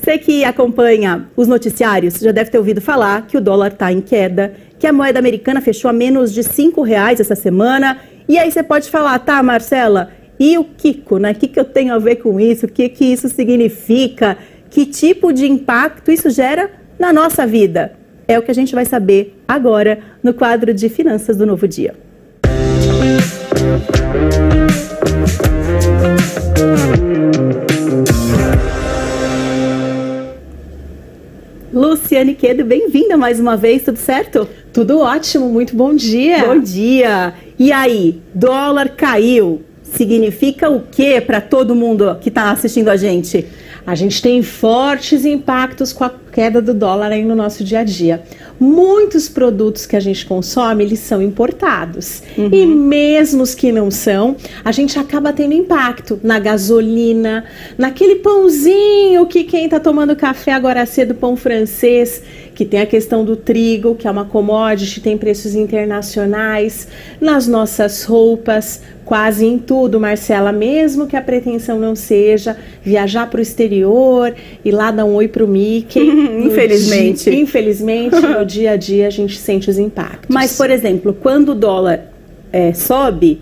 Você que acompanha os noticiários já deve ter ouvido falar que o dólar está em queda, que a moeda americana fechou a menos de R$5 essa semana. E aí você pode falar, tá, Marcela, e o Kiko, né? O que eu tenho a ver com isso? O que isso significa? Que tipo de impacto isso gera na nossa vida? É o que a gente vai saber agora no quadro de Finanças do Novo Dia. Luciane Quedo, bem-vinda mais uma vez, tudo certo? Tudo ótimo, muito bom dia. Bom dia. E aí, dólar caiu, significa o que para todo mundo que está assistindo a gente? A gente tem fortes impactos com a queda do dólar aí no nosso dia a dia. Muitos produtos que a gente consome, eles são importados. E mesmo os que não são, a gente acaba tendo impacto na gasolina, naquele pãozinho que quem tá tomando café agora cedo, pão francês, que tem a questão do trigo, que é uma commodity, tem preços internacionais, nas nossas roupas, quase em tudo, Marcela, mesmo que a pretensão não seja viajar para o exterior e lá dar um oi pro Mickey. Infelizmente. Infelizmente, no dia a dia a gente sente os impactos. Mas, por exemplo, quando o dólar sobe,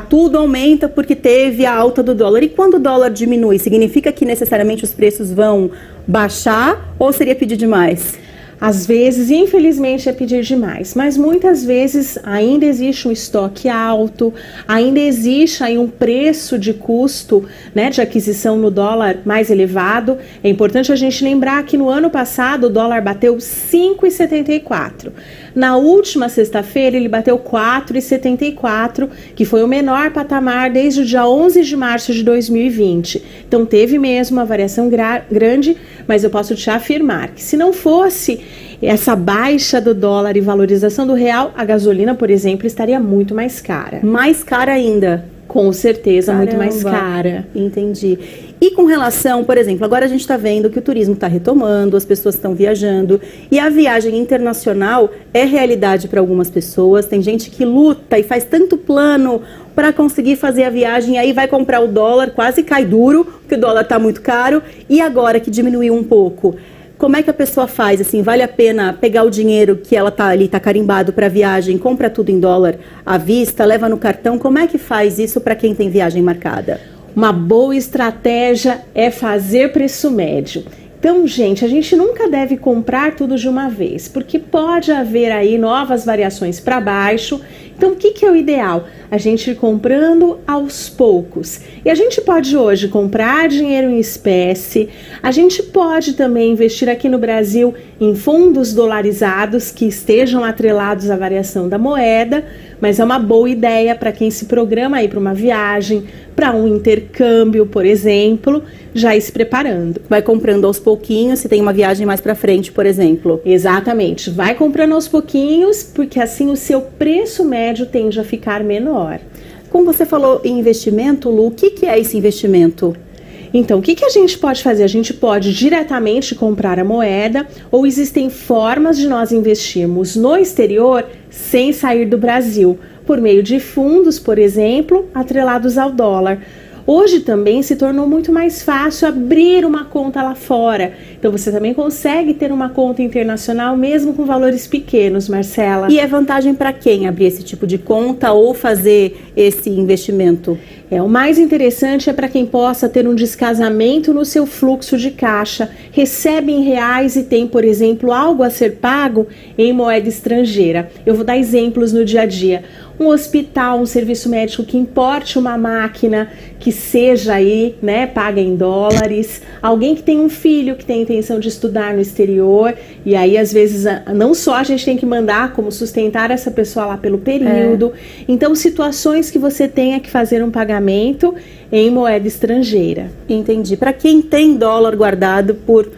tudo aumenta porque teve a alta do dólar. E quando o dólar diminui, significa que necessariamente os preços vão baixar ou seria pedir demais? Às vezes, infelizmente, é pedir demais, mas muitas vezes ainda existe um estoque alto, ainda existe aí um preço de custo, né, de aquisição no dólar mais elevado. É importante a gente lembrar que no ano passado o dólar bateu 5,74. Na última sexta-feira ele bateu 4,74, que foi o menor patamar desde o dia 11 de março de 2020. Então teve mesmo uma variação grande, mas eu posso te afirmar que se não fosse essa baixa do dólar e valorização do real, a gasolina, por exemplo, estaria muito mais cara. Mais cara ainda? Com certeza, Caramba, muito mais cara. Entendi. E com relação, por exemplo, agora a gente está vendo que o turismo está retomando, as pessoas estão viajando e a viagem internacional é realidade para algumas pessoas. Tem gente que luta e faz tanto plano para conseguir fazer a viagem, aí vai comprar o dólar, quase cai duro, porque o dólar está muito caro. E agora que diminuiu um pouco, como é que a pessoa faz? Assim, vale a pena pegar o dinheiro que ela tá ali, tá carimbado para viagem, compra tudo em dólar à vista, leva no cartão? Como é que faz isso para quem tem viagem marcada? Uma boa estratégia é fazer preço médio. Então, gente, a gente nunca deve comprar tudo de uma vez, porque pode haver aí novas variações para baixo. Então, o que é o ideal? A gente ir comprando aos poucos. E a gente pode hoje comprar dinheiro em espécie, a gente pode também investir aqui no Brasil em fundos dolarizados que estejam atrelados à variação da moeda, mas é uma boa ideia para quem se programa aí para uma viagem, para um intercâmbio, por exemplo, já ir se preparando. Vai comprando aos pouquinhos, se tem uma viagem mais para frente, por exemplo. Exatamente, vai comprando aos pouquinhos, porque assim o seu preço médio tende a ficar menor. Como você falou em investimento, Lu, o que é esse investimento? Então, o que a gente pode fazer? A gente pode diretamente comprar a moeda ou existem formas de nós investirmos no exterior sem sair do Brasil, por meio de fundos, por exemplo, atrelados ao dólar. Hoje também se tornou muito mais fácil abrir uma conta lá fora. Então você também consegue ter uma conta internacional mesmo com valores pequenos, Marcela. E é vantagem para quem abrir esse tipo de conta ou fazer esse investimento? O mais interessante é para quem possa ter um descasamento no seu fluxo de caixa, recebe em reais e tem, por exemplo, algo a ser pago em moeda estrangeira. Eu vou dar exemplos no dia a dia. Um hospital, um serviço médico que importe uma máquina que seja aí, né, paga em dólares. Alguém que tem um filho que tem intenção de estudar no exterior e aí às vezes não só a gente tem que mandar, como sustentar essa pessoa lá pelo período. Então situações que você tenha que fazer um pagamento em moeda estrangeira. Entendi. Para quem tem dólar guardado por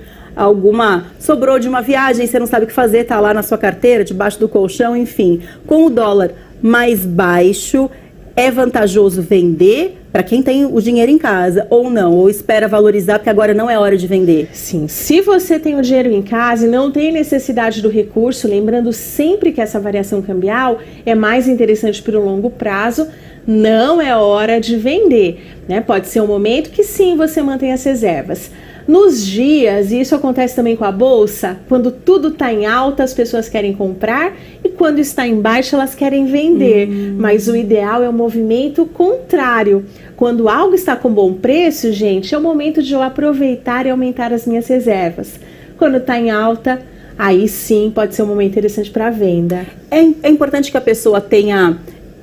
sobrou de uma viagem, você não sabe o que fazer, tá lá na sua carteira, debaixo do colchão, enfim. Com o dólar mais baixo, é vantajoso vender para quem tem o dinheiro em casa ou não? Ou espera valorizar porque agora não é hora de vender? Sim, se você tem o dinheiro em casa e não tem necessidade do recurso, lembrando sempre que essa variação cambial é mais interessante para o longo prazo, não é hora de vender, né? Pode ser um momento que sim, você mantém as reservas. Nos dias, e isso acontece também com a bolsa, quando tudo está em alta, as pessoas querem comprar, e quando está em baixa, elas querem vender. Mas o ideal é o movimento contrário. Quando algo está com bom preço, gente, é o momento de eu aproveitar e aumentar as minhas reservas. Quando está em alta, aí sim pode ser um momento interessante para venda. É importante que a pessoa tenha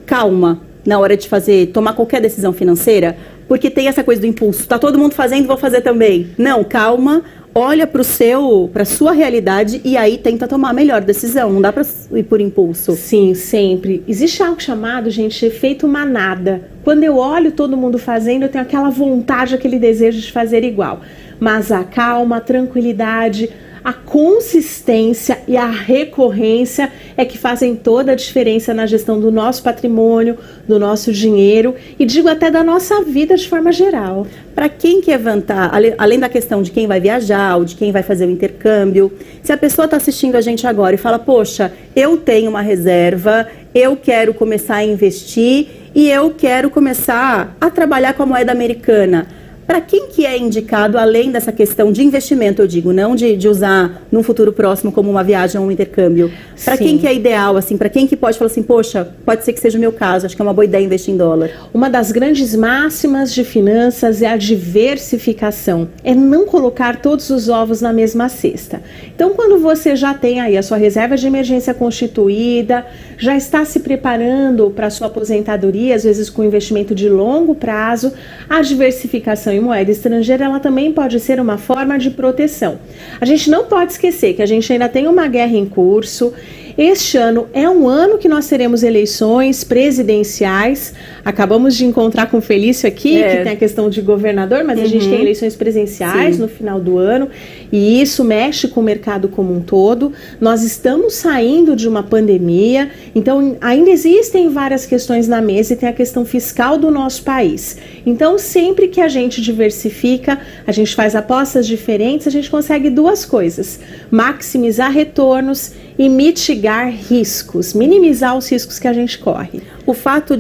calma na hora de tomar qualquer decisão financeira, porque tem essa coisa do impulso. Tá todo mundo fazendo, vou fazer também. Não, calma, olha para sua realidade e aí tenta tomar a melhor decisão. Não dá para ir por impulso. Sim, sempre. Existe algo chamado, gente, efeito manada. Quando eu olho todo mundo fazendo, eu tenho aquela vontade, aquele desejo de fazer igual. Mas a calma, a tranquilidade, a consistência e a recorrência é que fazem toda a diferença na gestão do nosso patrimônio, do nosso dinheiro e digo até da nossa vida de forma geral. Para quem quer levantar, além da questão de quem vai viajar ou de quem vai fazer o intercâmbio, se a pessoa está assistindo a gente agora e fala, poxa, eu tenho uma reserva, eu quero começar a investir e eu quero começar a trabalhar com a moeda americana. Para quem que é indicado, além dessa questão de investimento, eu digo, não de usar num futuro próximo como uma viagem ou um intercâmbio? Para quem que é ideal, assim, para quem que pode falar assim, poxa, pode ser que seja o meu caso, acho que é uma boa ideia investir em dólar? Uma das grandes máximas de finanças é a diversificação, é não colocar todos os ovos na mesma cesta. Então, quando você já tem aí a sua reserva de emergência constituída, já está se preparando para a sua aposentadoria, às vezes com investimento de longo prazo, a diversificação em moeda estrangeira, ela também pode ser uma forma de proteção. A gente não pode esquecer que a gente ainda tem uma guerra em curso. Este ano é um ano que nós teremos eleições presidenciais. Acabamos de encontrar com o Felício aqui, que tem a questão de governador, mas a gente tem eleições presidenciais no final do ano, e isso mexe com o mercado como um todo. Nós estamos saindo de uma pandemia, então ainda existem várias questões na mesa e tem a questão fiscal do nosso país. Então, sempre que a gente diversifica, a gente faz apostas diferentes, a gente consegue duas coisas: maximizar retornos e mitigar riscos, minimizar os riscos que a gente corre. O fato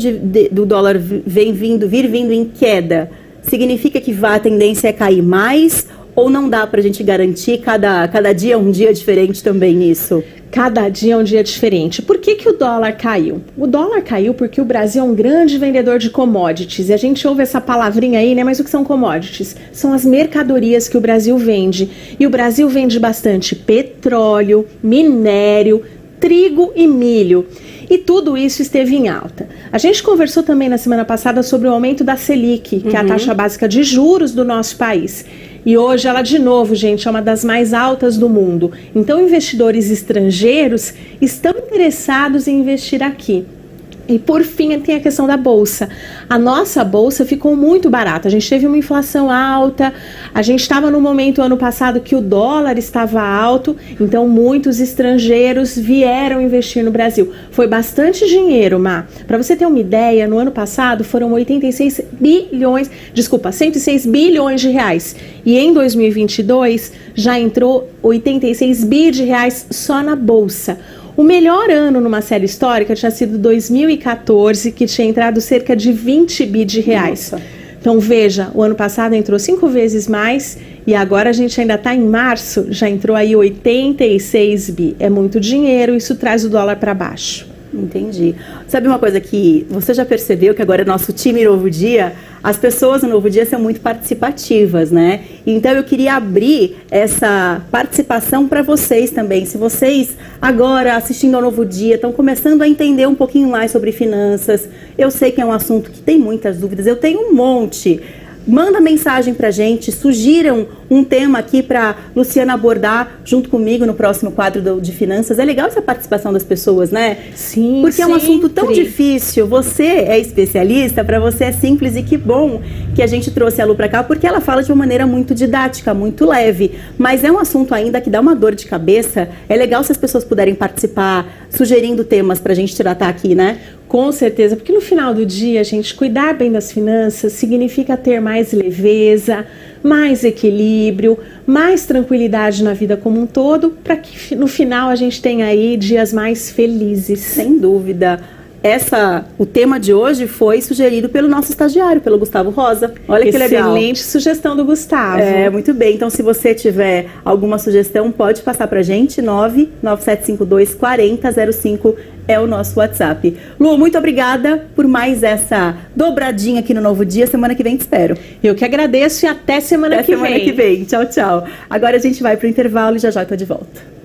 do dólar vir vindo em queda, significa que a tendência é cair mais ou não dá para a gente garantir cada dia um dia diferente também nisso? Cada dia é um dia diferente. Por que o dólar caiu? O dólar caiu porque o Brasil é um grande vendedor de commodities. E a gente ouve essa palavrinha aí, né? Mas o que são commodities? São as mercadorias que o Brasil vende. E o Brasil vende bastante petróleo, minério, trigo e milho. E tudo isso esteve em alta. A gente conversou também na semana passada sobre o aumento da Selic, que é a taxa básica de juros do nosso país. E hoje ela, de novo, gente, é uma das mais altas do mundo. Então, investidores estrangeiros estão interessados em investir aqui. E por fim, tem a questão da bolsa. A nossa bolsa ficou muito barata. A gente teve uma inflação alta. A gente estava no momento ano passado que o dólar estava alto. Então, muitos estrangeiros vieram investir no Brasil. Foi bastante dinheiro, Má. Para você ter uma ideia, no ano passado foram 106 bilhões de reais. E em 2022 já entrou 86 bi de reais só na bolsa. O melhor ano numa série histórica tinha sido 2014, que tinha entrado cerca de 20 bi de reais. Nossa. Então veja, o ano passado entrou 5 vezes mais e agora a gente ainda está em março, já entrou aí 86 bi. É muito dinheiro, isso traz o dólar para baixo. Entendi. Sabe uma coisa que você já percebeu, que agora é nosso time Novo Dia? As pessoas no Novo Dia são muito participativas, né? Então eu queria abrir essa participação para vocês também. Se vocês agora assistindo ao Novo Dia estão começando a entender um pouquinho mais sobre finanças, eu sei que é um assunto que tem muitas dúvidas, eu tenho um monte. Manda mensagem pra gente, sugiram um tema aqui para Luciana abordar junto comigo no próximo quadro de finanças. É legal essa participação das pessoas, né? Sim, porque é um assunto tão difícil. Você é especialista, para você é simples e que bom que a gente trouxe a Lu pra cá, porque ela fala de uma maneira muito didática, muito leve. Mas é um assunto ainda que dá uma dor de cabeça. É legal se as pessoas puderem participar, sugerindo temas pra gente tratar aqui, né? Com certeza, porque no final do dia, gente, cuidar bem das finanças significa ter mais leveza, mais equilíbrio, mais tranquilidade na vida como um todo, para que no final a gente tenha aí dias mais felizes. Sem dúvida. o tema de hoje foi sugerido pelo nosso estagiário, pelo Gustavo Rosa. Olha que legal. Excelente sugestão do Gustavo. Muito bem. Então, se você tiver alguma sugestão, pode passar pra gente. 997524005 é o nosso WhatsApp. Lu, muito obrigada por mais essa dobradinha aqui no Novo Dia. Semana que vem te espero. Eu que agradeço e até semana que vem. Até semana que vem. Tchau, tchau. Agora a gente vai pro intervalo e já já tô de volta.